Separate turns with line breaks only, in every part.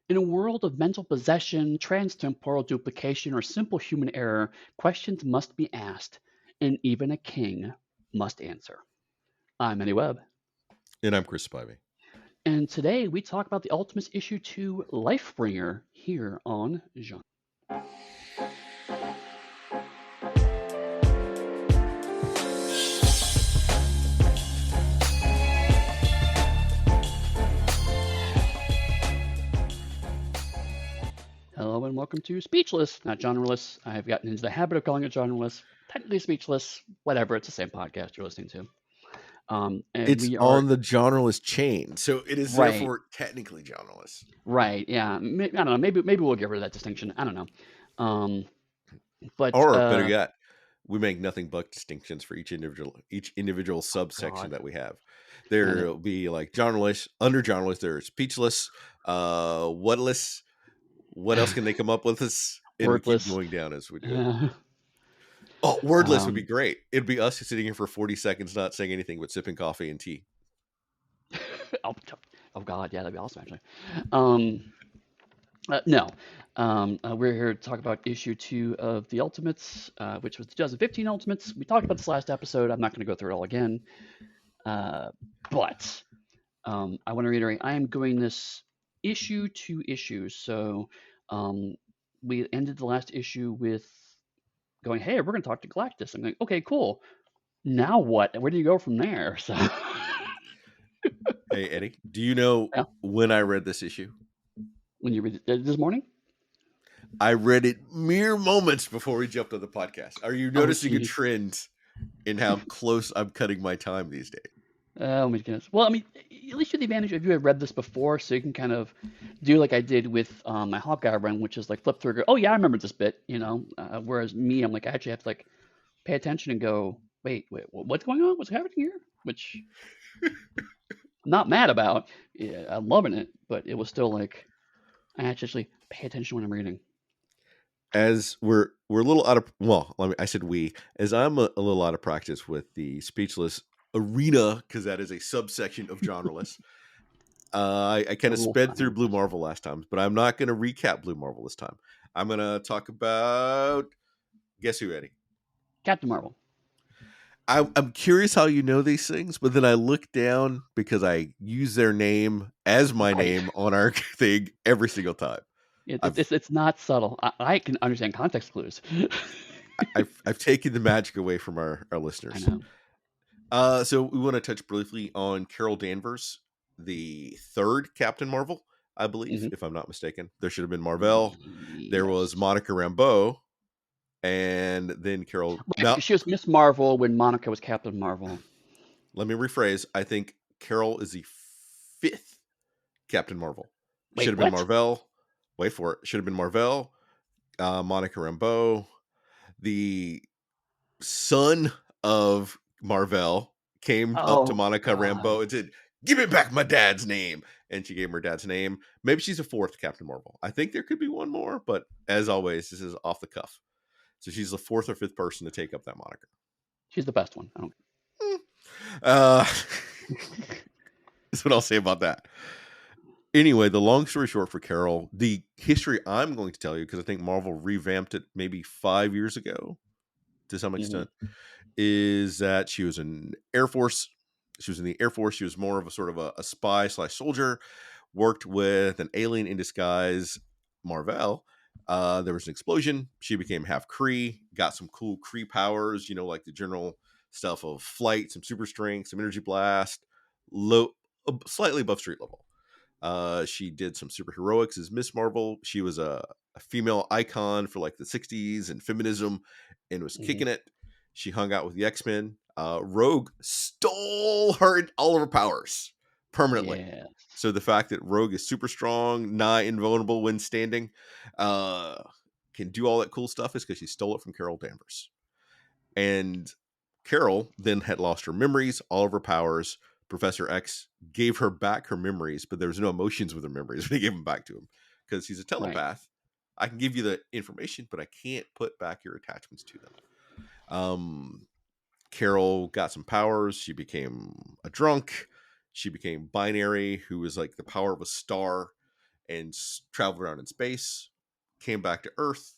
In a world of mental possession, transtemporal duplication, or simple human error, questions must be asked, and even a king must answer. I'm Eddie Webb,
And I'm Chris Spivey.
and today we talk about the Ultimates Issue 2 Lifebringer here on Genre. Hello and welcome to Speechless, not genreless. I've gotten into the habit of calling it genreless, technically speechless, whatever, it's the same podcast you're listening to. And
It's
we are
on the genreless chain, so it is
right,
therefore technically genreless.
right, yeah. I don't know, maybe we'll get rid of that distinction. I don't know. Um, but
Or better yet, we make nothing but distinctions for each individual
oh
subsection
god,
that we have.
and
There'll be like genreless, under genreless, there's speechless, whatless. What else can they come up with us? And we keep
wordless.
going down as we do it.
Uh,
Oh, wordless would be
um,
great. It'd be us sitting here for 40 seconds not saying anything but sipping coffee and tea.
oh, oh god, yeah, that'd be awesome actually. Um, no, we're here to talk about issue 2 of the Ultimates, which was the 2015 Ultimates. We talked about this last episode. I'm not going to go through it all again. Uh, but I want to reiterate, I am doing this issue to issue. So um, we ended the last issue with going, hey, we're going to talk to Galactus. I'm like, okay, cool. Now what? Where do you go from there? So
Hey, Eddie, do you know
yeah,
when I read this issue?
when you read it this morning?
I read it mere moments before we jumped on the podcast. Are you
Oh,
noticing a
geez.
trend in how close I'm cutting my time these days?
Oh my goodness. Well, I mean, at least you have the advantage if you have read this before, so you can kind of do like I did with my Hawkeye run, which is like flip through, go, oh yeah, I remember this bit, you know. Whereas me, I'm like I actually have to like pay attention and go, wait, what's going on? What's happening here? Which I'm not mad about. Yeah, I'm loving it, but it was still like I had to actually pay attention when I'm reading.
As we're a little out of I said we, as I'm a little out of practice with the speechless arena because that is a subsection of genreless. I kind of
Oh,
sped
I
through
know.
Blue Marvel last time, but I'm not going to recap Blue Marvel this time. I'm going to talk about guess who, Eddie?
Captain Marvel.
I'm curious how you know these things, but then I look down because I use their name as my
Right.
name on our thing every single time. I've
It's not subtle. I can understand context clues.
I've taken the magic away from our
I
listeners.
know.
So we want to touch briefly on Carol Danvers, the third Captain Marvel, I believe,
Hmm.
if I'm not mistaken. There should have been Marvel. There was
Yes.
Monica Rambeau, and then Carol.
Right,
Now,
because she was Miss Marvel when Monica was Captain Marvel.
let me rephrase. I think Carol is the fifth Captain Marvel. Should
Wait,
have been
what?
Marvel. Wait for it. Should have been Marvel. Monica Rambeau, the son of Marvel, came up to
Oh
Monica
God.
Rambeau and said, "Give me back my dad's name." And she gave him her dad's name. Maybe she's a fourth Captain Marvel. I think there could be one more, but as always, this is off the cuff. So she's the fourth or fifth person to take up that moniker.
She's the best one. I don't.
Hmm. Uh, that's what I'll say about that. Anyway, the long story short for Carol, the history I'm going to tell you, because I think Marvel revamped it maybe 5 years ago to some
Mhm.
extent, is that she was in Air Force. She was in the Air Force. She was more of a sort of a spy slash soldier, worked with an alien in disguise, Marvel. There was an explosion. She became half Kree, got some cool Kree powers, like the general stuff of flight, some super strength, some energy blast, slightly above street level. She did some superheroics as Miss Marvel. She was a female icon for like the 60s and feminism and was
Mhm.
kicking it. She hung out with the X-Men. Rogue stole all of her powers permanently.
Yeah.
So the fact that Rogue is super strong, nigh invulnerable when standing, uh, can do all that cool stuff is because she stole it from Carol Danvers. And Carol then had lost her memories, all of her powers. Professor X gave her back her memories, but there was no emotions with her memories when he gave them back to him because he's a
Right.
telepath. I can give you the information, but I can't put back your attachments to them. Um, Carol got some powers. She became a drunk. She became binary, who was like the power of a star. and traveled around in space, came back to Earth,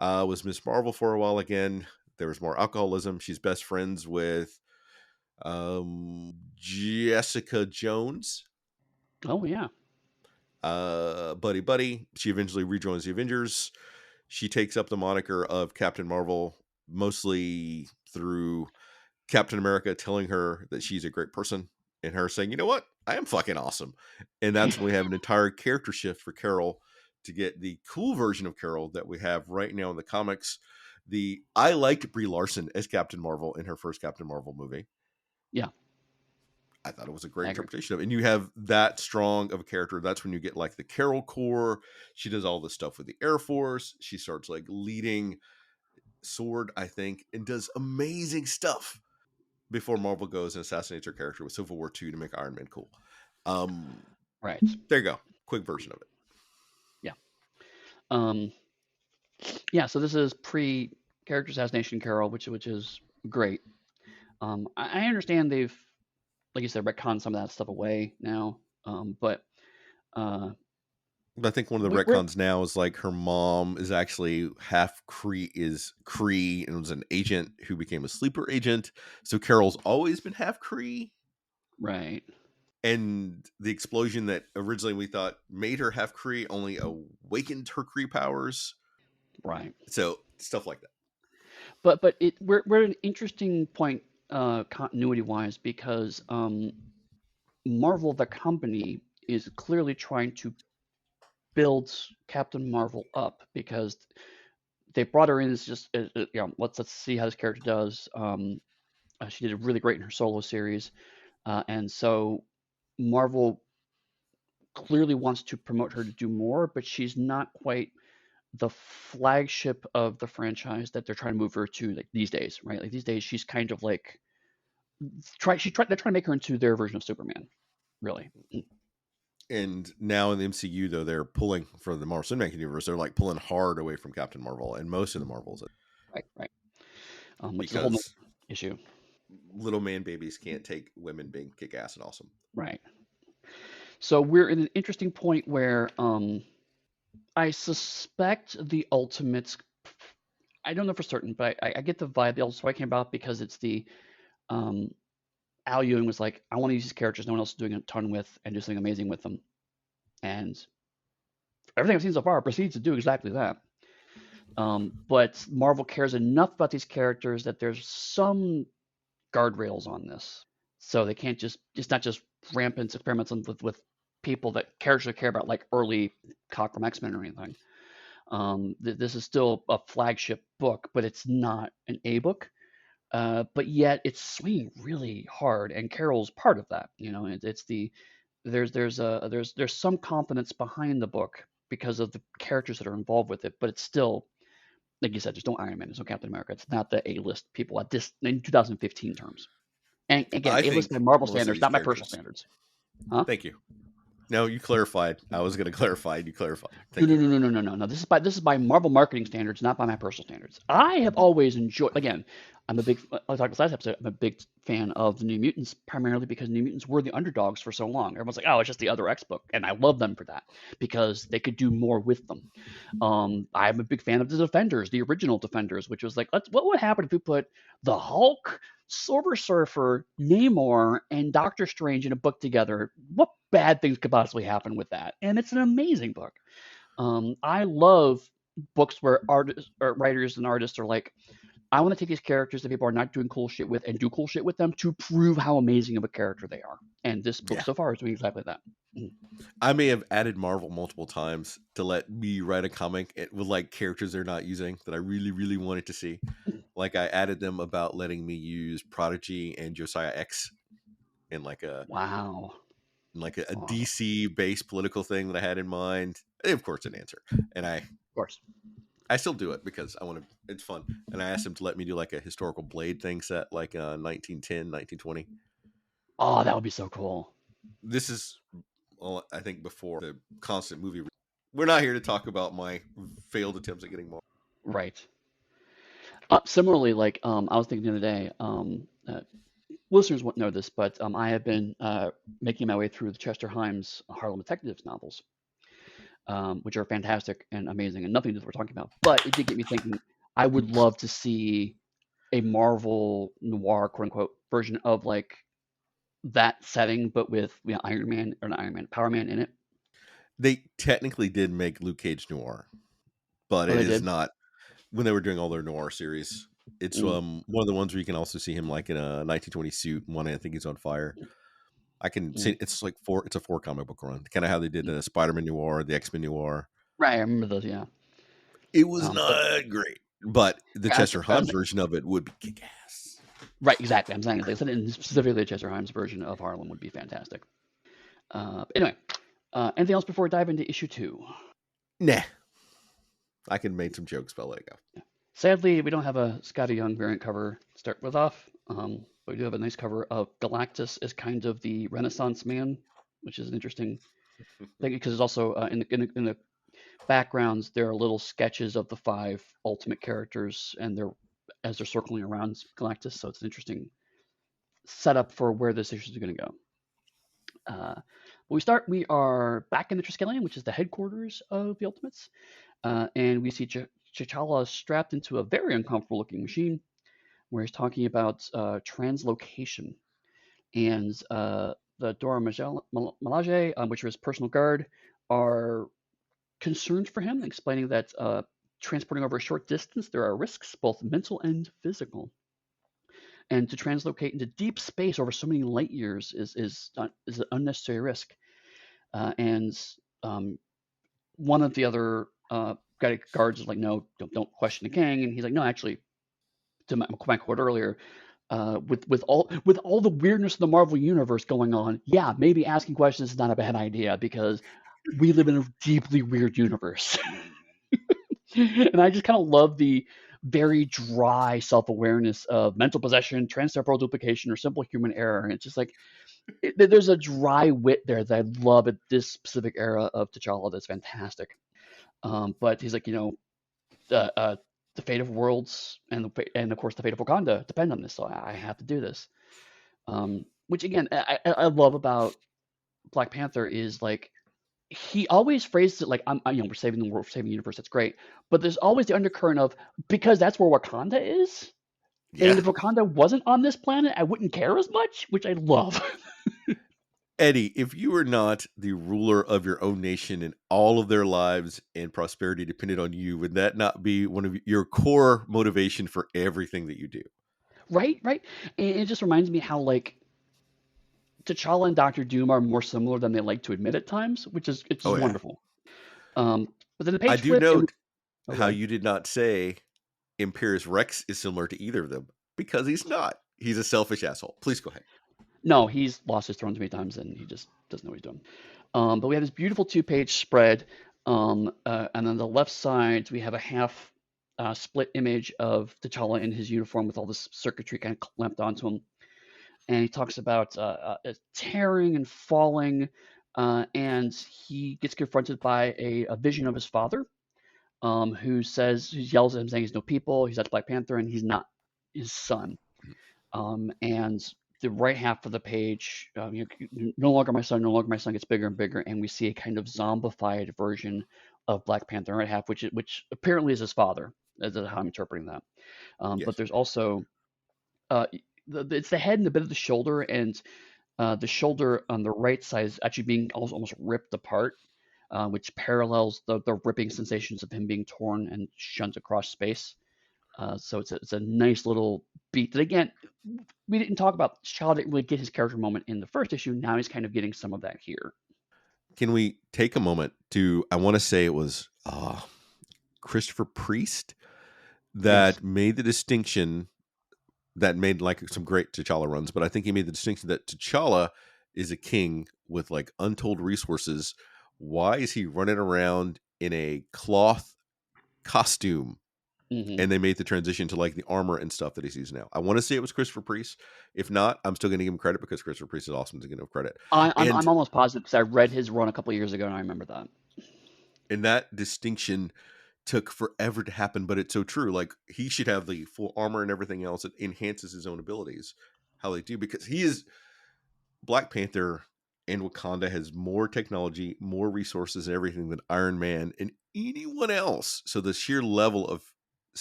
was Miss Marvel for a while again. There was more alcoholism. She's best friends with Jessica Jones,
Oh yeah.
buddy. She eventually rejoins the Avengers. She takes up the moniker of Captain Marvel, mostly through Captain America telling her that she's a great person, and her saying, "You know what? I am fucking awesome." And that's when we have an entire character shift for Carol to get the cool version of Carol that we have right now in the comics. I liked Brie Larson as Captain Marvel in her first Captain Marvel movie.
Yeah,
I thought it was a great
I agree.
interpretation of it. And you have that strong of a character. That's when you get like the Carol Corps. She does all this stuff with the Air Force. She starts like leading Sword, I think, and does amazing stuff before Marvel goes and assassinates her character with Civil War II to make Iron Man cool. Um,
Right.
there you go. Quick version of it.
Yeah. Um, yeah. So this is pre character assassination Carol, which is great. I understand they've, like you said, retconned some of that stuff away now. But uh,
I think one of the
we're
retcons now is like her mom is actually half Cree and was an agent who became a sleeper agent. So Carol's always been half Cree.
right.
And the explosion that originally we thought made her half Kree only awakened her Kree powers.
Right.
So stuff like that.
But we're at an interesting point continuity wise because Marvel the company is clearly trying to build Captain Marvel up because they brought her in as just let's see how this character does. She did really great in her solo series, and so Marvel clearly wants to promote her to do more, but she's not quite the flagship of the franchise that they're trying to move her to like these days, right? Like these days, she's kind of like they're trying to make her into their version of Superman, really.
And now in the MCU, though, they're pulling for the Marvel Cinematic Universe. They're like pulling hard away from Captain Marvel and most of the Marvels
Right, right. Which is a whole nother
because
issue,
little man babies can't take women being kick ass and awesome.
right? So we're in an interesting point where I suspect the Ultimates. I don't know for certain, but I get the vibe the Ultimates why it came about because it's the um, Al Ewing was like, I want to use these characters no one else is doing a ton with and do something amazing with them. And everything I've seen so far proceeds to do exactly that. But Marvel cares enough about these characters that there's some guardrails on this. So they can't just, it's not just rampant experiments with people that characters care about, like early Cockrum X-Men or anything. This is still a flagship book, but it's not an A book. But yet it's swinging really hard, and Carol's part of that. It's the there's some confidence behind the book because of the characters that are involved with it, but it's still, like you said, there's no Iron Man, there's no Captain America. It's not the A-list people at this in 2015 terms. And again,
I
A-list
think
by Marvel
most of
standards,
these
not my personal
characters.
standards. Huh?
Thank you. No, you clarified. I was going to clarify. You clarified.
No,
Thank
no,
you.
no, no, no, no, no, no. This is by Marvel marketing standards, not by my personal standards. I have always enjoyed. Again, I'm a big. I talked about last episode. I'm a big fan of the New Mutants, primarily because New Mutants were the underdogs for so long. Everyone's like, oh, it's just the other X book, and I love them for that because they could do more with them. I'm a big fan of the Defenders, the original Defenders, which was like, what would happen if we put the Hulk, Silver Surfer, Namor, and Doctor Strange in a book together? What bad things could possibly happen with that? And it's an amazing book. I love books where artists or writers and artists are like, I want to take these characters that people are not doing cool shit with and do cool shit with them to prove how amazing of a character they are. And this book
Yeah.
so far is doing exactly that.
I may have added Marvel multiple times to let me write a comic with like characters they're not using that I really, really wanted to see. Like I added them about letting me use Prodigy and Josiah X in like a
Wow. Awesome.
DC based political thing that I had in mind. Of course, an answer, and
Of course.
I still do it because I want to. It's fun, and I asked him to let me do like a historical Blade thing set, like 1910, 1920.
Oh, that would be so cool.
This is, well, I think, before the constant movie. We're not here to talk about my failed attempts at getting more.
Right. Similarly, like I was thinking the other day, listeners won't know this, but I have been making my way through the Chester Himes Harlem Detectives novels. which are fantastic and amazing and nothing to do with what we're talking about. But it did get me thinking. I would love to see a Marvel noir, quote unquote, version of like that setting, but with Iron Man or not Iron Man, Power Man in it.
They technically did make Luke Cage noir, but
Oh,
it
they
is
did.
not when they were doing all their noir series. It's
Mm,
one of the ones where you can also see him like in a 1920 suit. One I think he's on fire. I can see
mm,
it's like four. It's a 4 comic book run, kind of how they did
mm.
the Spider-Man noir, the X-Men noir.
Right, I remember those. Yeah.
It was
But
not great, but the
I,
Chester
I was
Himes version of it would be kick ass.
right, exactly. I'm saying, like I said, specifically the Chester Himes version of Harlem would be fantastic. Anyway, anything else before we dive into issue 2?
Nah, I could make some jokes, but I'll let it go.
Sadly, we don't have a Scotty Young variant cover to start with off, but we do have a nice cover of Galactus as kind of the Renaissance man, which is an interesting thing because it's also in the backgrounds there are little sketches of the 5 ultimate characters and they're as they're circling around Galactus, so it's an interesting setup for where this issue is going to go. We are back in the Triskelion, which is the headquarters of the Ultimates, and we see T'Challa strapped into a very uncomfortable looking machine where he's talking about translocation. And the Dora Milaje, which are his personal guard, are concerned for him, explaining that transporting over a short distance, there are risks, both mental and physical. And to translocate into deep space over so many light years is an unnecessary risk. And one of the other guards is like, no, don't question the king. And he's like, no, actually, to my quote earlier, with all the weirdness of the Marvel universe going on, yeah, maybe asking questions is not a bad idea because we live in a deeply weird universe. And I just kind of love the very dry self-awareness of mental possession, transtemporal duplication, or simple human error. And it's just like there's a dry wit there that I love at this specific era of T'Challa. That's fantastic. But he's like, the fate of worlds and of course the fate of Wakanda depend on this, so I have to do this. Which again, I love about Black Panther is like he always phrases it like we're saving the world, we're saving the universe. That's great, but there's always the undercurrent of because that's where Wakanda is, and
Yeah,
if Wakanda wasn't on this planet, I wouldn't care as much, which I love.
Eddie, if you were not the ruler of your own nation and all of their lives and prosperity depended on you, would that not be one of your core motivation for everything that you do?
Right, right, and it just reminds me how like T'Challa and Doctor Doom are more similar than they like to admit at times, which is
Oh yeah,
wonderful. But then the
I
page
do
flips, and
note
oh, go
how
ahead.
you did not say Imperius Rex is similar to either of them because he's not. He's a selfish asshole. Please go ahead.
No, he's lost his throne too many times, and he just doesn't know what he's doing. But we have this beautiful two-page spread, and on the left side we have a half split image of T'Challa in his uniform with all this circuitry kind of clamped onto him, and he talks about tearing and falling, and he gets confronted by a vision of his father, who yells at him saying he's no people, he's not Black Panther, and he's not his son. And the right half of the page, no longer my son, no longer my son gets bigger and bigger, and we see a kind of zombified version of Black Panther. Right half, which apparently is his father, as how I'm interpreting that. But
Yes.
there's also it's the head and a bit of the shoulder, and the shoulder on the right side is actually being almost ripped apart, which parallels the ripping sensations of him being torn and shunt across space. So it's a nice little beat that again we didn't talk about. Shaw didn't really get his character moment in the first issue. Now he's kind of getting some of that here.
Can we take a moment to? I want to say it was Christopher Priest
Yes.
that made the distinction that made like some great T'Challa runs, but I think he made the distinction that T'Challa is a king with like untold resources. Why is he running around in a cloth costume?
Hmm.
And they made the transition to like the armor and stuff that he sees now. I want to say it was Christopher Priest. If not, I'm still going to give him credit because Christopher Priest is awesome to give him credit.
I'm
And
almost positive because I read his run a couple of years ago and I remember that.
and that distinction took forever to happen, but it's so true. Like he should have the full armor and everything else. It enhances his own abilities, how they do, because he is Black Panther. and Wakanda has more technology, more resources, and everything than Iron Man and anyone else. So the sheer level of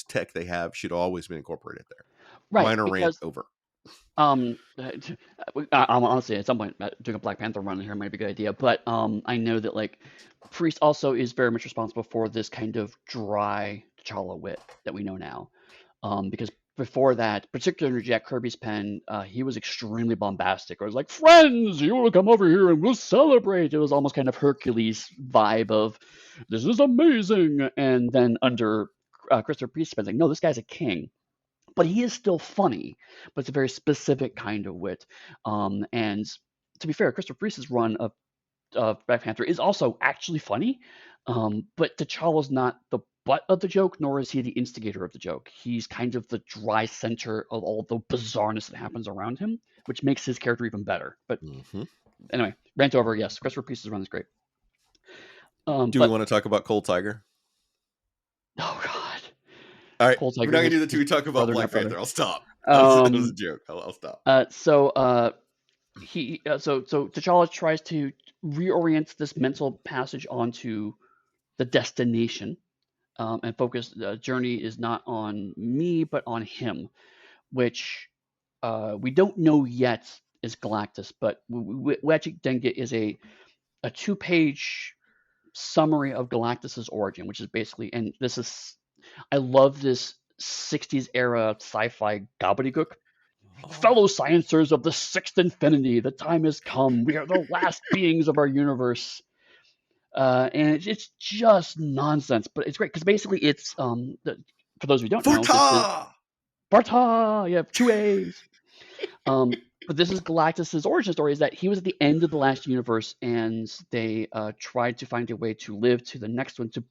tech they have should always be incorporated there.
Right,
Minor rant
because
over.
I'm honestly at some point doing a Black Panther run here might be a good idea, but I know that like Priest also is very much responsible for this kind of dry T'Challa wit that we know now. Because before that, particularly under Jack Kirby's pen, he was extremely bombastic. It was like, "Friends, you will come over here and we'll celebrate." It was almost kind of Hercules vibe of, "This is amazing." And then under Christopher Priest's pen, like, "No, this guy's a king." But he is still funny, but it's a very specific kind of wit. And to be fair, Christopher Priest's run of Black Panther is also actually funny, but T'Challa's not the butt of the joke, nor is he the instigator of the joke. He's kind of the dry center of all the bizarreness that happens around him, which makes his character even better. But
Mm-hmm.
anyway, rant over. Yes, Christopher Priest's run is great.
Do we
But
want to talk about Cold Tiger?
oh god,
All right,
Cold
we're not
Tiger
gonna do
was
that till we talk about
brother, not
Black
brother.
Panther. I'll stop. That was a
Um,
joke. I'll stop.
so so T'Challa tries to reorient this mental passage onto the destination, and focus. The journey is not on me, but on him, which we don't know yet is Galactus, but we actually then get is a 2-page summary of Galactus's origin, which is basically, and this is, I love this 60s era sci-fi gobbledygook.
Oh,
Fellow sciencers of the sixth infinity, the time has come. We are the last beings of our universe. And it's just nonsense, but it's great because basically it's for those who don't know, this is
Forta!
Barta. You have 2 A's. But this is Galactus's origin story: is that he was at the end of the last universe, and they tried to find a way to live to the next one to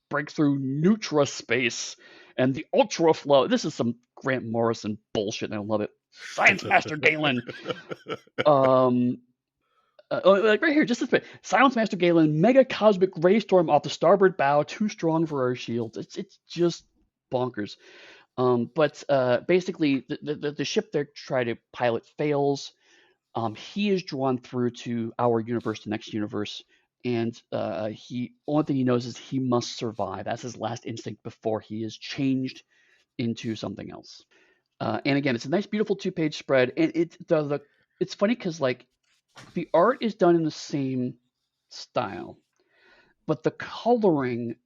break through Nutra space and the ultra flow. This is some Grant Morrison bullshit, and I love it. Science Master Galen. Um, like right here, just this bit. Silence Master Galen, mega cosmic ray storm off the starboard bow, too strong for our shields. It's just bonkers. But basically, the ship they're trying to pilot fails. He is drawn through to our universe, the next universe, and he only thing he knows is he must survive. That's his last instinct before he is changed into something else. And again, it's a nice, beautiful 2-page spread, and it's funny because like the art is done in the same style, but the coloring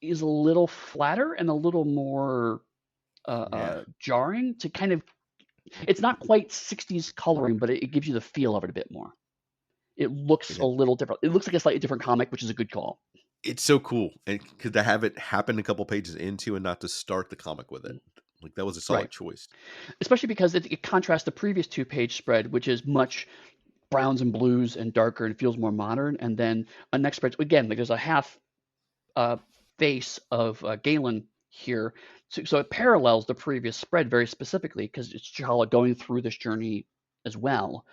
is a little flatter and a little more
Yeah.
jarring to kind of. It's not quite 60s coloring, but it gives you the feel of it a bit more. It looks
And
a little different. It looks like a slightly different comic, which is a good call.
it's so cool. And to have it happen a couple pages into and not to start the comic with it. Like that was a
Right.
solid choice.
Especially because it contrasts the previous 2-page spread, which is much browns and blues and darker and feels more modern. And then a next spread, again, like there's a half uh, face of Galen here. So it parallels the previous spread very specifically because it's T'Challa going through this journey as well.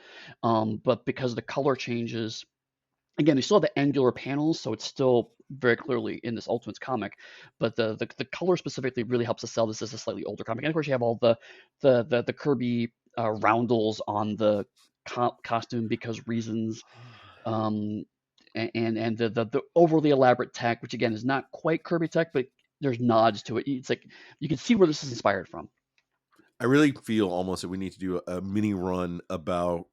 But because the color changes, again, they still have the angular panels, so it's still very clearly in this Ultimates comic. But the color specifically really helps to sell this as a slightly older comic. And of course, you have all the Kirby roundels on the costume because reasons. Um, and the overly elaborate tech, which again is not quite Kirby tech, but there's nods to it. It's like you can see where this is inspired from.
I really feel almost that we need to do a mini run about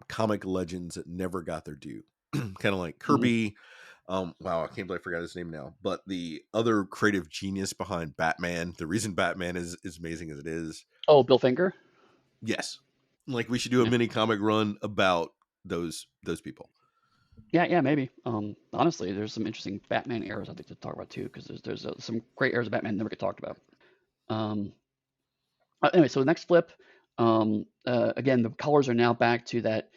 comic legends that never got their due. Kind of like
Mhm.
Kirby. Wow, I can't believe I forgot his name now. But the other creative genius behind Batman, the reason Batman is as amazing as it is.
Oh, Bill Finger.
Yes. Like we should do a
Yeah,
mini comic run about those people.
yeah, maybe. Honestly, there's some interesting Batman eras I think to talk about too, because there's some great eras of Batman never get talked about. Um, anyway, so the next flip, again, the colors are now back to that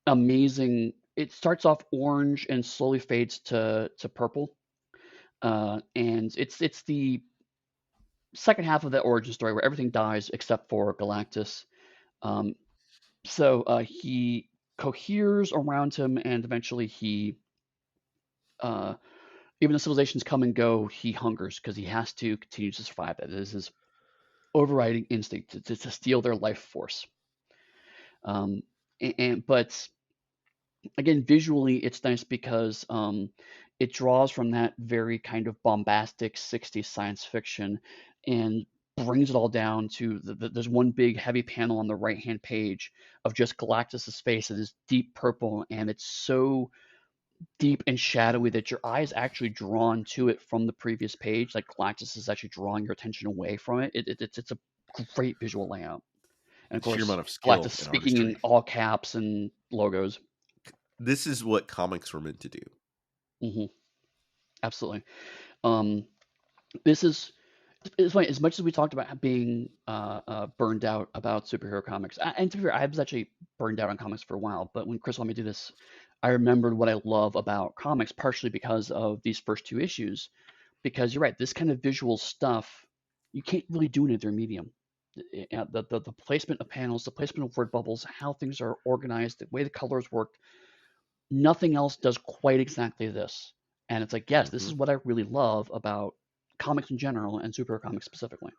amazing. It starts off orange and slowly fades to purple, and it's the second half of the origin story where everything dies except for Galactus. Um, so he coheres around him, and eventually uh, even though civilizations come and go, he hungers because he has to continue to survive. That is his overriding instinct to steal their life force. Um, but again, visually, it's nice because it draws from that very kind of bombastic 60s science fiction and brings it all down to there's one big heavy panel on the right hand page of just Galactus's face. It is deep purple, and it's so deep and shadowy that your eye is actually drawn to it from the previous page. Like Galactus is actually drawing your attention away from it. It's a great visual layout. And of
Sheer
course,
amount of
Galactus
skill and
speaking in
artistry.
all caps and logos.
This is what comics were meant to do.
Hmm. Absolutely. Um, this is it's funny. As much as we talked about being burned out about superhero comics, and to be fair, I was actually burned out on comics for a while. But when Chris let me do this, I remembered what I love about comics, partially because of these first two issues. Because you're right, this kind of visual stuff you can't really do in a different medium. The placement of panels, the placement of word bubbles, how things are organized, the way the colors work, nothing else does quite exactly this. And it's like, yes, this
Hmm.
is what I really love about comics in general and superhero comics specifically.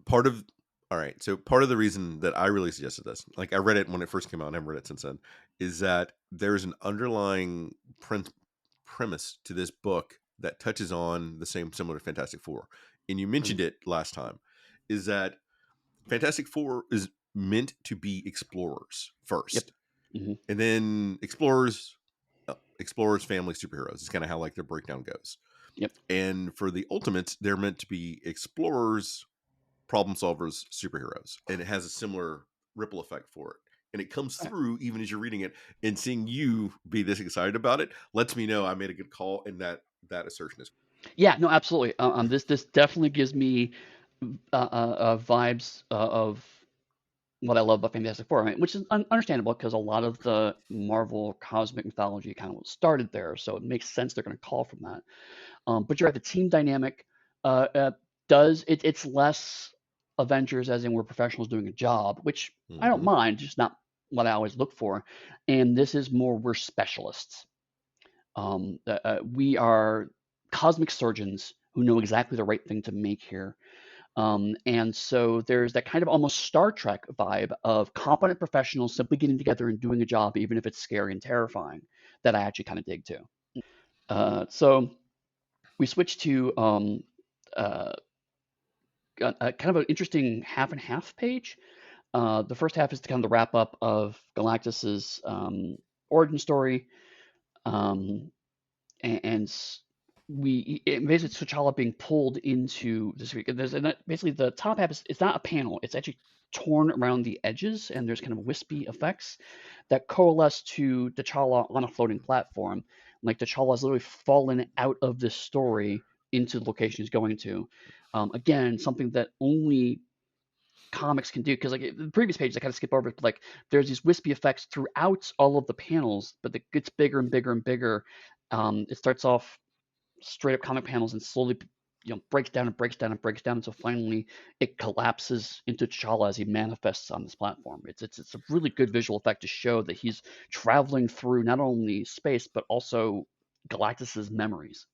Part of All right, so part of the reason that I really suggested this, like I read it when it first came out, and I've read it since then, is that there's an underlying premise to this book that touches on the same similar to Fantastic Four, and you
Mm.
mentioned it last time, is that Fantastic Four is meant to be explorers
Yep.
first,
Hmm.
and then explorers, family, superheroes. It's kind of how like their breakdown goes.
Yep.
And for the Ultimates, they're meant to be explorers, problem solvers, superheroes, and it has a similar ripple effect for it. And it comes through even as you're reading it, and seeing you be this excited about it lets me know I made a good call, and that assertion is
Yeah. No. Absolutely. This definitely gives me vibes of what I love about Fantastic Four, I mean, which is understandable because a lot of the Marvel cosmic mythology kind of started there, so it makes sense they're going to call from that. But you're right, the team dynamic uh, uh, it's less Avengers as in we're professionals doing a job, which I don't
mm-hmm.
mind, just not what I always look for. And this is more we're specialists. We are cosmic surgeons who know exactly the right thing to make here. And so there's that kind of almost Star Trek vibe of competent professionals simply getting together and doing a job, even if it's scary and terrifying, that I actually kind of dig too. So we switch to uh, kind of an interesting half and half page. The first half is kind of the wrap up of Galactus's origin story, um, and basically T'Challa being pulled into this. There's basically the top half is it's not a panel; it's actually torn around the edges, and there's kind of wispy effects that coalesce to T'Challa on a floating platform. Like T'Challa has literally fallen out of this story into the location he's going to. Again, something that only comics can do because like the previous page I kind of skip over it, but like there's these wispy effects throughout all of the panels, but it gets bigger and bigger and bigger. It starts off straight up comic panels and slowly breaks down and breaks down and breaks down until finally it collapses into T'Challa as he manifests on this platform. It's a really good visual effect to show that he's traveling through not only space but also Galactus's memories.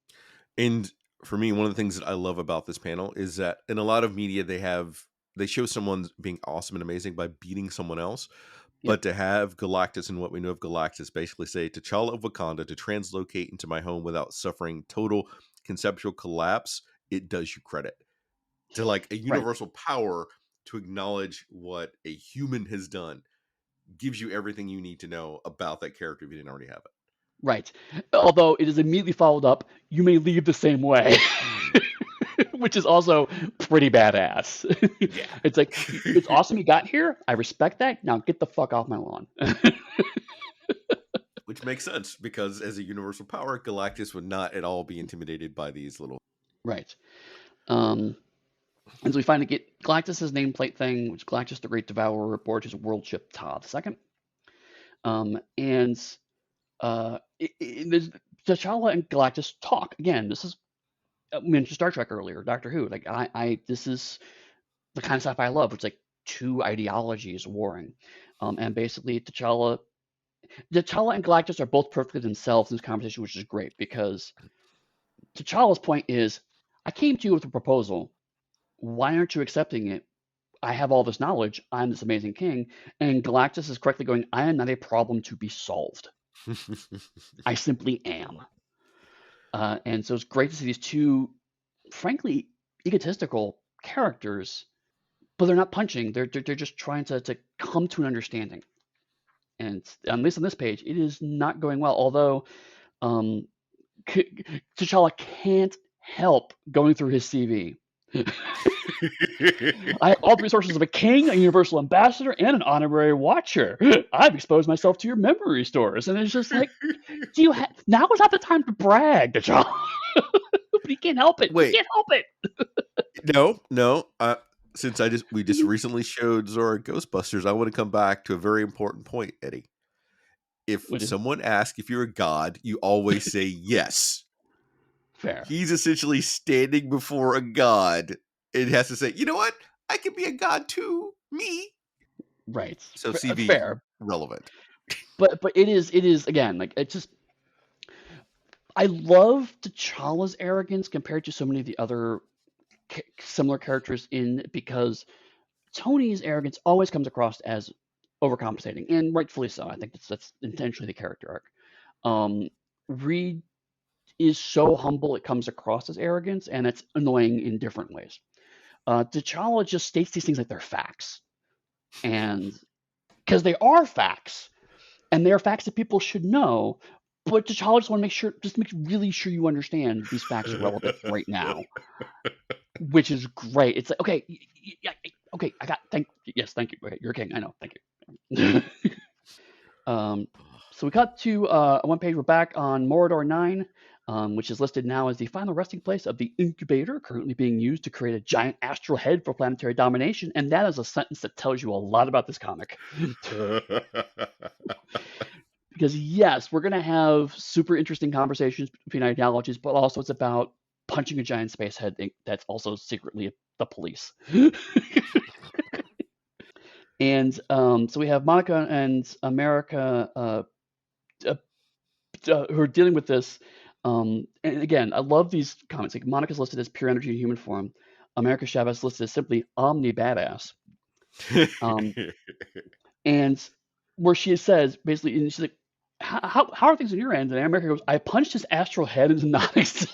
And for me, one of the things that I love about this panel is that in a lot of media they show someone being awesome and amazing by beating someone else.
Yep.
But to have Galactus and what we know of Galactus basically say, T'Challa of Wakanda to translocate into my home without suffering total conceptual collapse, it does you credit. To like a
Right.
universal power to acknowledge what a human has done gives you everything you need to know about that character if you didn't already have it.
Right. Although it is immediately followed up, you may leave the same way. Which is also pretty badass.
Yeah.
It's like it's awesome you got here. I respect that. Now get the fuck off my lawn.
Which makes sense because as a universal power, Galactus would not at all be intimidated by these little.
Right. Um, and so we finally get Galactus's nameplate thing, which is Galactus the Great Devourer aboard his world ship Ta the Second. And there's T'Challa and Galactus talk again. This is we mentioned Star Trek earlier, Doctor Who. Like this is the kind of stuff I love. It's like two ideologies warring, and basically T'Challa and Galactus are both perfectly themselves in this conversation, which is great because T'Challa's point is, I came to you with a proposal. Why aren't you accepting it? I have all this knowledge. I'm this amazing king. And Galactus is correctly going, I am not a problem to be solved. I simply am. And so it's great to see these two, frankly, egotistical characters, but they're not punching. They're just trying to come to an understanding. And at least on this page, it is not going well. Although um, T'Challa can't help going through his CV. I have all the resources of a king, a universal ambassador, and an honorary watcher. I've exposed myself to your memory stores. And it's just like, now is not the time to brag, T'Challa. But he can't help it. He
Wait,
can't help it.
no, no. Since we just recently showed Zora Ghostbusters, I want to come back to a very important point, Eddie. If
Which is
someone asks if you're a god, you always say yes.
fair.
He's essentially standing before a god and has to say, you know what? I can be a god too. Me.
Right.
So CV
Fair.
relevant.
But it is again, like, it's just, I love T'Challa's arrogance compared to so many of the other similar characters in, because Tony's arrogance always comes across as overcompensating, and rightfully so. I think that's intentionally the character arc. Reed is so humble, it comes across as arrogance, and it's annoying in different ways. T'Challa just states these things like they're facts, and because they are facts, and they are facts that people should know. But T'Challa just want to make really sure you understand these facts are relevant right now, which is great. It's like, okay, yeah, okay, thank you. Okay, you're a king. I know, thank you. So we cut to one page. We're back on Morador 9, which is listed now as the final resting place of the incubator, currently being used to create a giant astral head for planetary domination. And that is a sentence that tells you a lot about this comic. Because yes, we're going to have super interesting conversations between ideologies, but also it's about punching a giant space head that's also secretly the police. And so we have Monica and America who are dealing with this. And again, I love these comments. Like, Monica's listed as pure energy in human form. America Chavez listed as simply omni badass. And where she says basically, and she's like, how are things on your end? And America goes, I punched his astral head into non-existence.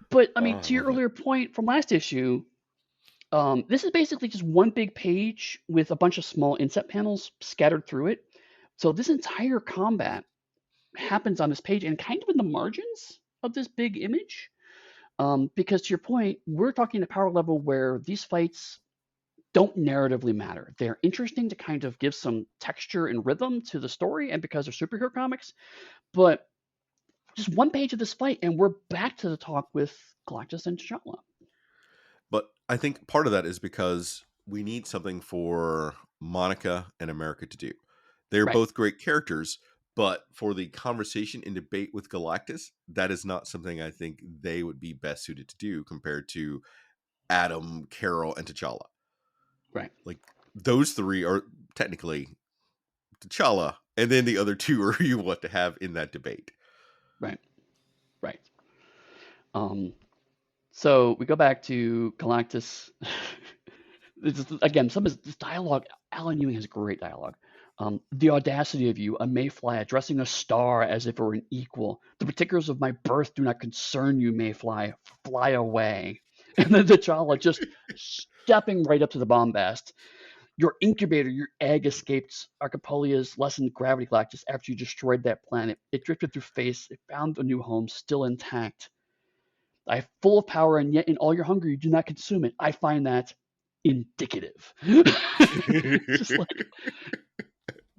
But I
Oh,
mean,
I
to your
love it.
earlier point from last issue, this is basically just one big page with a bunch of small inset panels scattered through it. So this entire combat happens on this page and kind of in the margins of this big image. Because to your point, we're talking a power level where these fights don't narratively matter. They're interesting to kind of give some texture and rhythm to the story, and because they're superhero comics. But just one page of this fight, and we're back to the talk with Galactus and T'Challa.
But I think part of that is because we need something for Monica and America to do. They're
Right,
both great characters, but for the conversation and debate with Galactus, that is not something I think they would be best suited to do compared to Adam, Carol, and T'Challa.
right,
Like, those three are technically T'Challa, and then the other two are who you want to have in that debate.
right, right. Um, so we go back to Galactus. Again, some of this dialogue. Alan Ewing has great dialogue. The audacity of you, a mayfly, addressing a star as if it were an equal. The particulars of my birth do not concern you, mayfly. Fly away. And then T'Challa just stepping right up to the bombast. Your incubator, your egg escaped Archipelago's lessened gravity, Galactus, after you destroyed that planet. It drifted through space. It found a new home, still intact. I am full of power, and yet in all your hunger you do not consume it. I find that indicative. Just like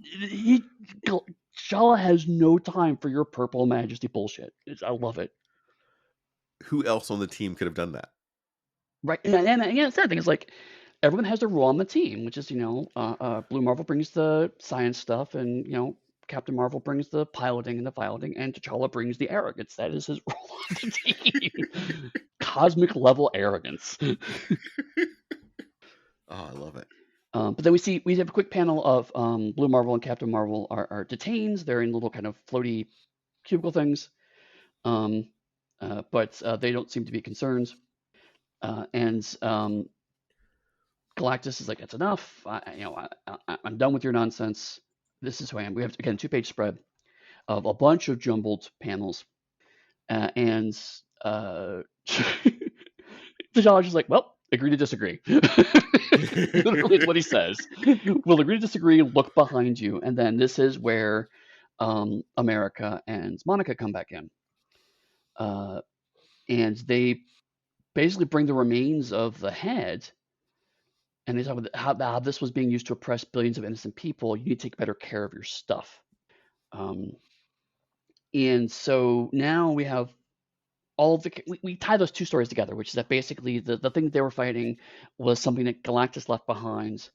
he, Shala has no time for your purple majesty bullshit. I love it.
Who else on the team could have done that?
Right, and again, the other thing is like everyone has their role on the team, which is Blue Marvel brings the science stuff, and Captain Marvel brings the piloting and the piloting, and T'Challa brings the arrogance. That is his role on the team. Cosmic level arrogance.
Oh, I love it.
But then we have a quick panel of Blue Marvel and Captain Marvel are detained. They're in little kind of floaty cubicle things, but they don't seem to be concerned. And Galactus is like, that's enough. I'm done with your nonsense. This is who I am. We have, again, 2-page spread of a bunch of jumbled panels. And T'Challa's just like, well, agree to disagree. Literally, is what he says. We'll agree to disagree, look behind you. And then this is where America and Monica come back in. Uh, and they basically bring the remains of the head, and they talk about how this was being used to oppress billions of innocent people. You need to take better care of your stuff. Um, and so now we have all of the we tie those two stories together, which is that basically the thing that they were fighting was something that Galactus left behind,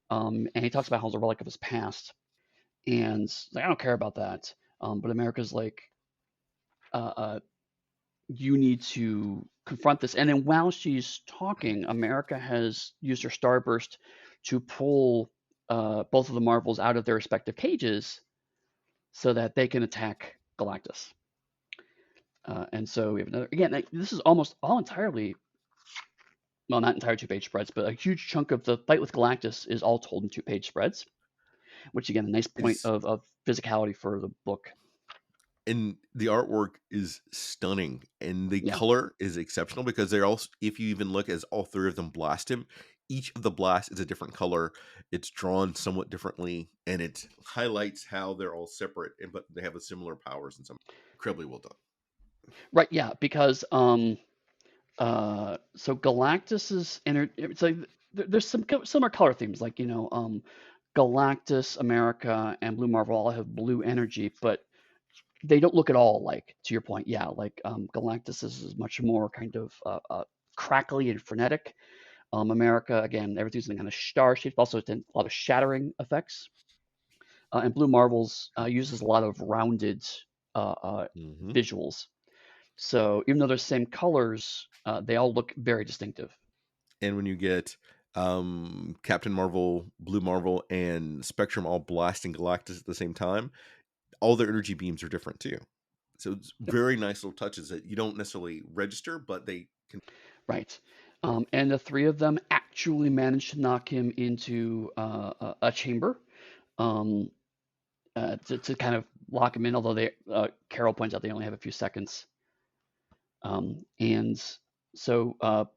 and he talks about how it's a relic of his past, and like, I don't care about that, but America's like, uh, uh, you need to confront this. And then while she's talking, America has used her starburst to pull both of the Marvels out of their respective cages so that they can attack Galactus. And so we have another, again, like, this is almost all entirely, well, not entire 2-page spreads, but a huge chunk of the fight with Galactus is all told in 2-page spreads, which, again, a nice point
It's
of physicality for the book.
and the artwork is stunning, and the
Yeah.
color is exceptional because they're all. If you even look as all three of them blast him, each of the blasts is a different color. It's drawn somewhat differently, and it highlights how they're all separate, and but they have a similar powers and some incredibly well done.
Right. Yeah. Because so Galactus's it's like there's some similar color themes, like, Galactus, America, and Blue Marvel all have blue energy, but they don't look at all alike. To your point, yeah, like, Galactus is much more kind of crackly and frenetic. America, again, everything's in kind of star shaped, also a lot of shattering effects. And Blue Marvels uses a lot of rounded
Hmm.
visuals. So even though they're the same colors, they all look very distinctive.
And when you get Captain Marvel, Blue Marvel, and Spectrum all blasting Galactus at the same time, all their energy beams are different too. So it's
Yep.
very nice little touches that you don't necessarily register, but they can.
Right. And the three of them actually managed to knock him into a chamber, um, to kind of lock him in, although Carol points out they only have a few seconds. And so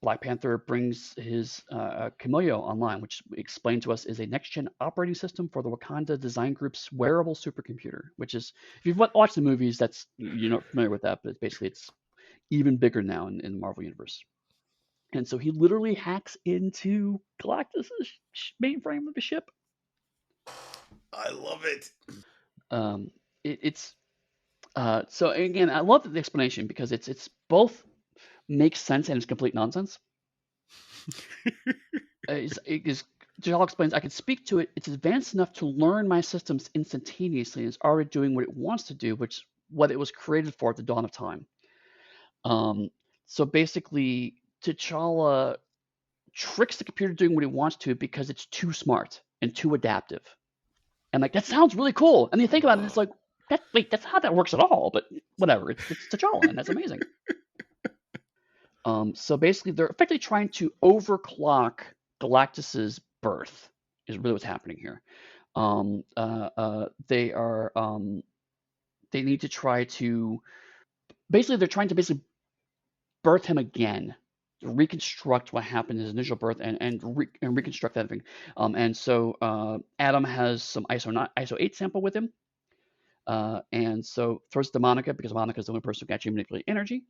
Black Panther brings his Kameo online, which explained to us is a next-gen operating system for the Wakanda Design Group's wearable supercomputer. Which is, if you've watched the movies, that's, you're not familiar with that, but basically it's even bigger now in the Marvel universe. And so he literally hacks into Galactus' mainframe of the ship.
I love it.
Um, it's so again, I love the explanation because it's both makes sense and it's complete nonsense. It is Jal explains, I can speak to it. It's advanced enough to learn my systems instantaneously and it's already doing what it wants to do, which what it was created for at the dawn of time. Um, so basically, T'Challa tricks the computer doing what he wants to because it's too smart and too adaptive. And like, that sounds really cool. And you think about it, it's like, that's how that works at all. But whatever, it's T'Challa, and that's amazing. So basically, they're effectively trying to overclock Galactus's birth. Is really what's happening here. They are they need to try to basically they're trying to basically birth him again, reconstruct what happened in his initial birth, and reconstruct that thing. And so Adam has some ISO 8 sample with him, and so throws it to Monica because Monica is the only person who can actually manipulate energy.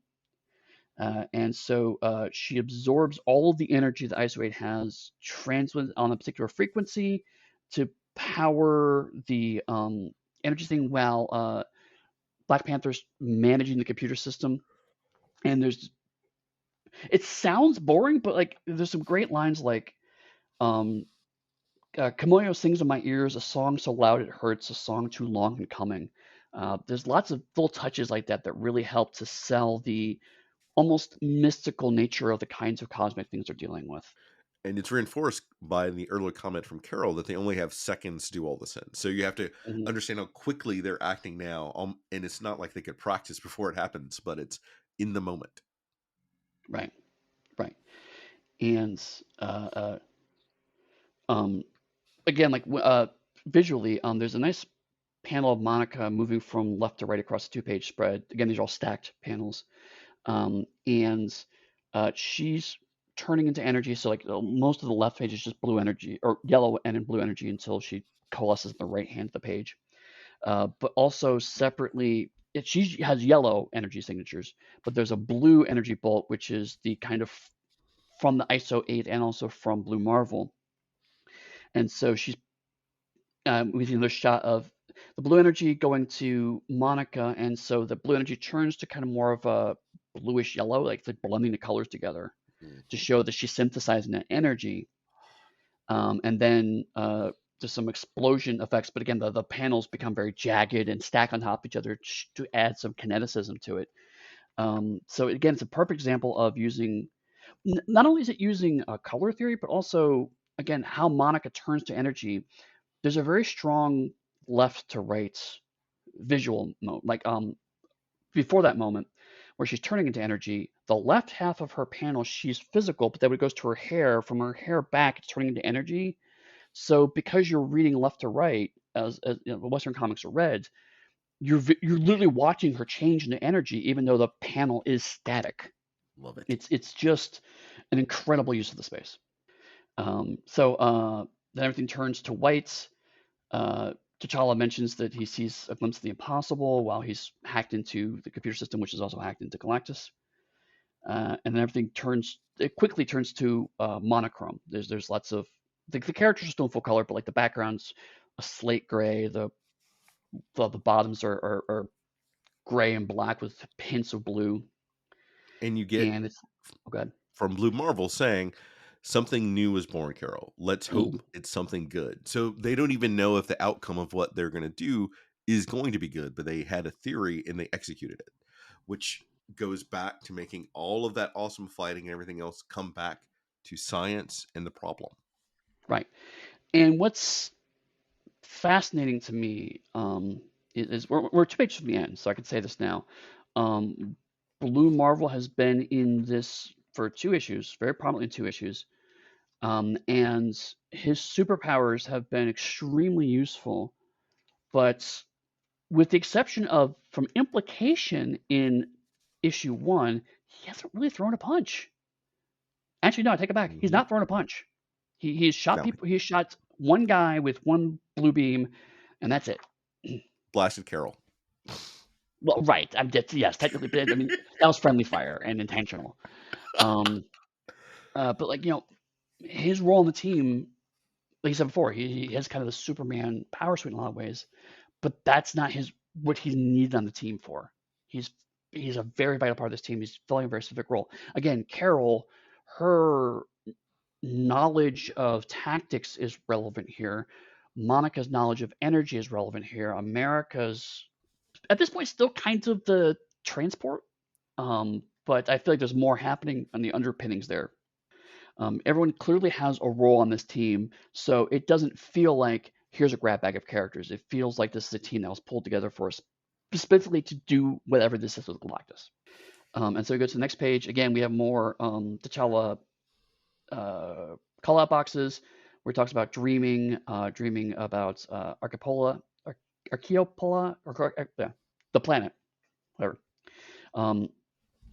And so she absorbs all of the energy that ISO 8 has, transmits on a particular frequency to power the energy thing while Black Panther's managing the computer system. And it sounds boring, but like there's some great lines like, um, Kamoyo sings in my ears a song so loud it hurts, a song too long in coming. There's lots of little touches like that that really help to sell the almost mystical nature of the kinds of cosmic things they're dealing with.
And it's reinforced by the earlier comment from Carol that they only have seconds to do all this in. So you have to
Mhm.
understand how quickly they're acting now. And it's not like they could practice before it happens, but it's in the moment.
Right, right. And um, again, like visually, there's a nice panel of Monica moving from left to right across the two-page spread. Again, these are all stacked panels, and she's turning into energy. So like most of the left page is just blue energy or yellow and blue energy until she coalesces in the right hand of the page. But also separately, she has yellow energy signatures, but there's a blue energy bolt, which is the kind of from the ISO 8 and also from Blue Marvel. And so she's we see another shot of the blue energy going to Monica, and so the blue energy turns to kind of more of a bluish yellow, like it's blending the colors together to
Mhm.
show that she's synthesizing that energy. And then there's some explosion effects, but again, the panels become very jagged and stack on top of each other to add some kineticism to it. So again, it's a perfect example of using, not only is it using color theory, but also, again, how Monica turns to energy. There's a very strong left to right visual mode, like before that moment where she's turning into energy. The left half of her panel, she's physical, but then when it goes to her hair, from her hair back, it's turning into energy. So because you're reading left to right, as you know, Western comics are read, you're literally watching her change into energy, even though the panel is static.
Love it.
It's just an incredible use of the space. So then everything turns to white. Uh, T'Challa mentions that he sees a glimpse of the impossible while he's hacked into the computer system, which is also hacked into Galactus. And then everything turns, it quickly turns to monochrome. There's lots of, the characters are still in full color, but like the background's a slate gray, the bottoms are gray and black with hints of blue.
And you get
And it's, oh god.
from Blue Marvel saying something new is born, Carol. Let's
Mm,
hope it's something good. So they don't even know if the outcome of what they're going to do is going to be good, but they had a theory and they executed it, which goes back to making all of that awesome fighting and everything else come back to science and the problem.
right. And what's fascinating to me is we're two pages from the end, so I can say this now. Um, Blue Marvel has been in this for two issues, very prominently in two issues, and his superpowers have been extremely useful. But with the exception of from implication in issue one, he hasn't really thrown a punch. Actually, no, I take it back. He's
Mm-hmm.
not thrown a punch. He's shot
No,
people. He's shot one guy with one blue beam, and that's it.
blasted Carol.
Well, right. Yes, technically, but I mean that was friendly fire and intentional. Um, but like his role in the team, like I said before, he has kind of the Superman power suite in a lot of ways, but that's not his what he's needed on the team for. He's he's a very vital part of this team. He's filling a very specific role. Again, Carol, her knowledge of tactics is relevant here. Monica's knowledge of energy is relevant here. America's at this point still kind of the transport, but I feel like there's more happening on the underpinnings there. Everyone clearly has a role on this team, so it doesn't feel like here's a grab bag of characters. It feels like this is a team that was pulled together for us specifically to do whatever this is with Galactus. And so we go to the next page. Again, we have more T'Challa call out boxes where he talks about dreaming about Archeopola, or yeah, the planet, whatever. Um,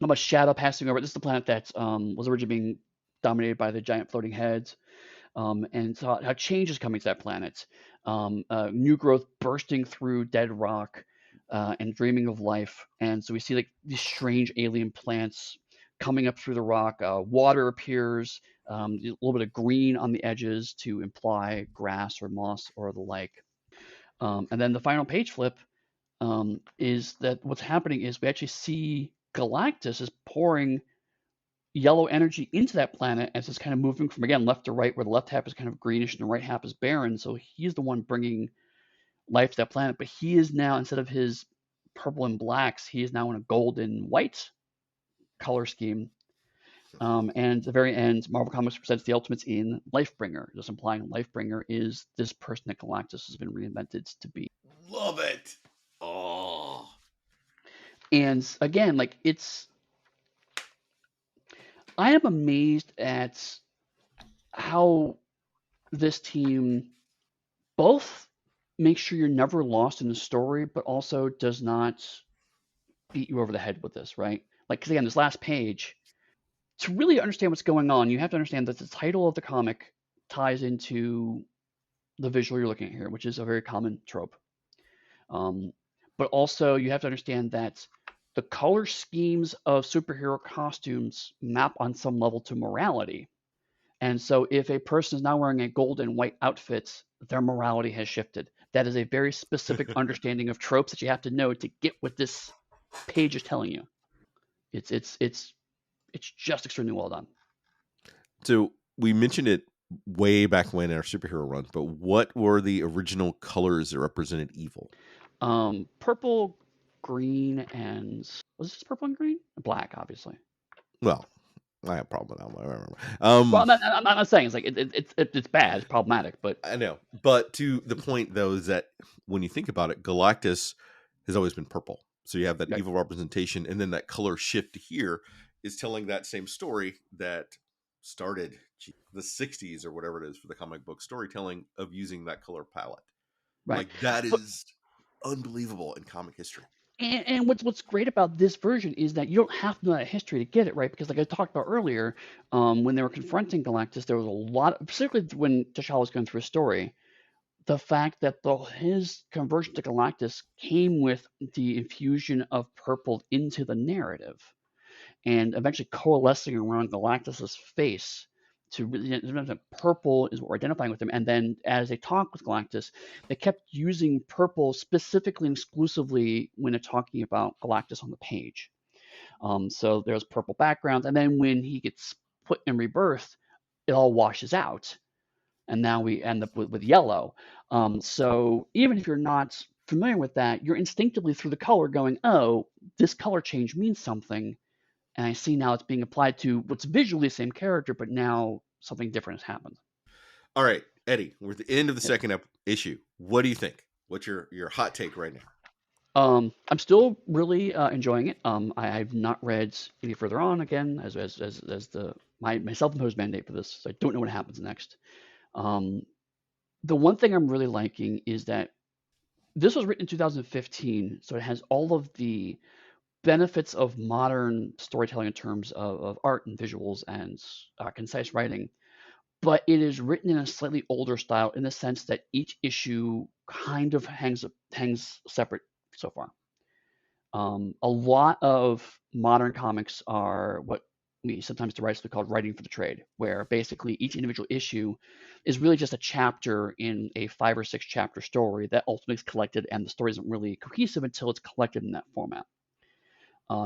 how much shadow passing over. This is the planet that was originally being dominated by the giant floating heads, and so how change is coming to that planet. New growth bursting through dead rock, and dreaming of life. And so we see like these strange alien plants coming up through the rock. Water appears, a little bit of green on the edges to imply grass or moss or the like. And then the final page flip is that what's happening is we actually see Galactus is pouring yellow energy into that planet as it's kind of moving from again left to right, where the left half is kind of greenish and the right half is barren. So he's the one bringing life to that planet, but he is now, instead of his purple and blacks, he is now in a gold and white color scheme. And at the very end, Marvel Comics presents the Ultimates in Lifebringer, just implying Lifebringer is this person that Galactus has been reinvented to be.
Love it. Oh,
And again, like I am amazed at how this team both makes sure you're never lost in the story, but also does not beat you over the head with this, right? Like, because again, this last page, to really understand what's going on, you have to understand that the title of the comic ties into the visual you're looking at here, which is a very common trope. Um, but also, you have to understand that the color schemes of superhero costumes map on some level to morality. And so, if a person is now wearing a gold and white outfit, their morality has shifted. That is a very specific understanding of tropes that you have to know to get what this page is telling you. It's just extremely well done.
So we mentioned it way back when in our superhero run, but what were the original colors that represented evil?
Purple, green, and was this purple and green? Black, obviously.
Well, I have a problem with that one. I remember.
Well, I'm not saying it's like it's bad, it's problematic, but
I know, but to the point though is that when you think about it, Galactus has always been purple. So you have that
right,
evil representation, and then that color shift here is telling that same story that started the '60s or whatever it is for the comic book storytelling of using that color palette.
right.
Like that
But
is unbelievable in comic history.
and what's great about this version is that you don't have to know that history to get it right because, like I talked about earlier, when they were confronting Galactus, there was a lot, particularly when T'Challa was going through a story. The fact that his conversion to Galactus came with the infusion of purple into the narrative, and eventually coalescing around Galactus's face to really purple is what we're identifying with him. And then as they talk with Galactus, they kept using purple specifically and exclusively when they're talking about Galactus on the page. So there's purple backgrounds, and then when he gets put in rebirth, it all washes out, and now we end up with yellow. So even if you're not familiar with that, you're instinctively through the color going, "Oh, this color change means something," and I see now it's being applied to what's visually the same character, but now something different has happened.
All right, Eddie, we're at the end of the
Yep.
second issue. What do you think? What's your hot take right now?
I'm still really enjoying it. I've not read any further on again as the my self-imposed mandate for this. So I don't know what happens next. Um, the one thing I'm really liking is that this was written in 2015, so it has all of the benefits of modern storytelling in terms of art and visuals and concise writing, but it is written in a slightly older style in the sense that each issue kind of hangs separate so far. A lot of modern comics are what we sometimes derisively call writing for the trade, where basically each individual issue is really just a chapter in a 5 or 6 chapter story that ultimately is collected, and the story isn't really cohesive until it's collected in that format.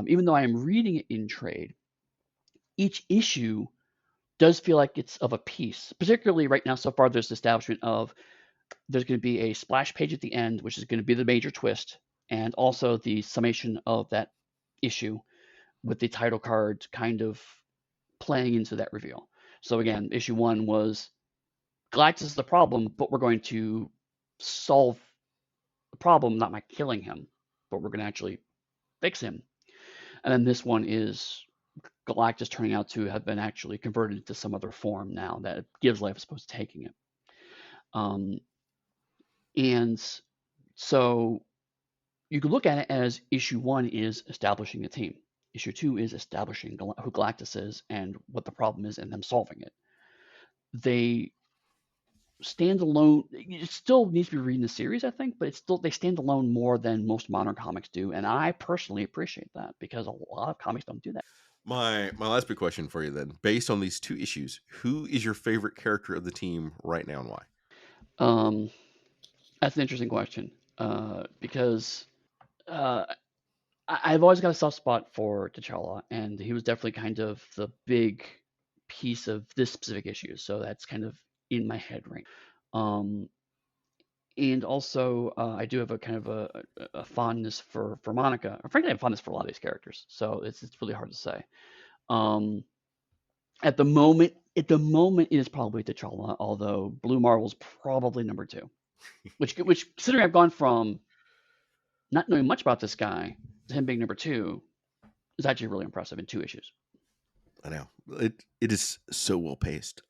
Even though I am reading it in trade, each issue does feel like it's of a piece. Particularly right now, so far, there's the establishment of there's going to be a splash page at the end, which is going to be the major twist, and also the summation of that issue with the title card kind of playing into that reveal. So again, issue one was Galactus is the problem, but we're going to solve the problem not by killing him, but we're going to actually fix him. And then this one is Galactus turning out to have been actually converted into some other form now that gives life as opposed to taking it. Um, and so you could look at it as issue one is establishing the team. Issue two is establishing who Galactus is and what the problem is and them solving it. They stand alone. It still needs to be reading the series, I think, but they stand alone more than most modern comics do, and I personally appreciate that because a lot of comics don't do that.
My last big question for you then, based on these two issues, who is your favorite character of the team right now and why?
Um, that's an interesting question because uh, I've always got a soft spot for T'Challa, and he was definitely kind of the big piece of this specific issue. So that's kind of in my head right now. And also, I do have a kind of a fondness for Monica. Frankly, I have fondness for a lot of these characters, so it's really hard to say. Um, at the moment, it is probably T'Challa, although Blue Marvel's probably number two. Which considering I've gone from not knowing much about this guy to him being number two is actually really impressive in 2 issues.
I know it is so well paced.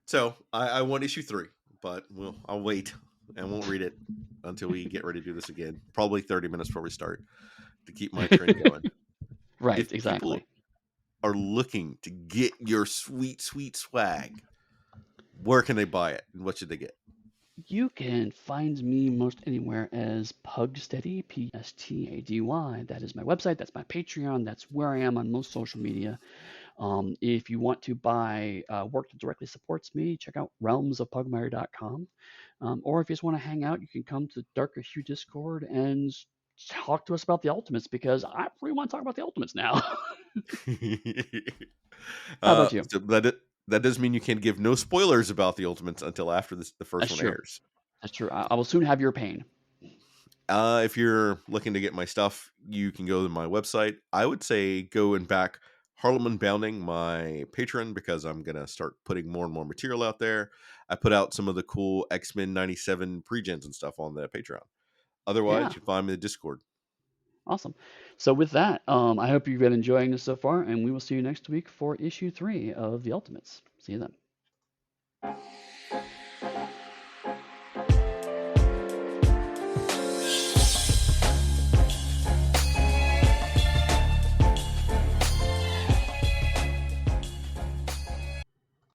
So I want issue 3, but I'll wait. I won't read it until we get ready to do this again. Probably 30 minutes before we start to keep my train going.
Right,
If people
exactly.
are looking to get your sweet, sweet swag, where can they buy it and what should they get?
You can find me most anywhere as Pugsteady, Pstady. That is my website. That's my Patreon. That's where I am on most social media. If you want to buy work that directly supports me, check out realmsofpugmire.com. Or if you just want to hang out, you can come to Darker Hue Discord and talk to us about the Ultimates because I really want to talk about the Ultimates now. How about you?
So that does mean you can give no spoilers about the Ultimates until after the first
That's
one
true.
airs.
That's true. I will soon have your pain.
If you're looking to get my stuff, you can go to my website. I would say go and back Harleman Bounding, my patron, because I'm gonna start putting more and more material out there. I put out some of the cool X-Men '97 pre-gens and stuff on the Patreon. Otherwise,
Yeah,
you can find me in the Discord.
awesome. So with that, I hope you've been enjoying this so far, and we will see you next week for issue 3 of the Ultimates. See you then.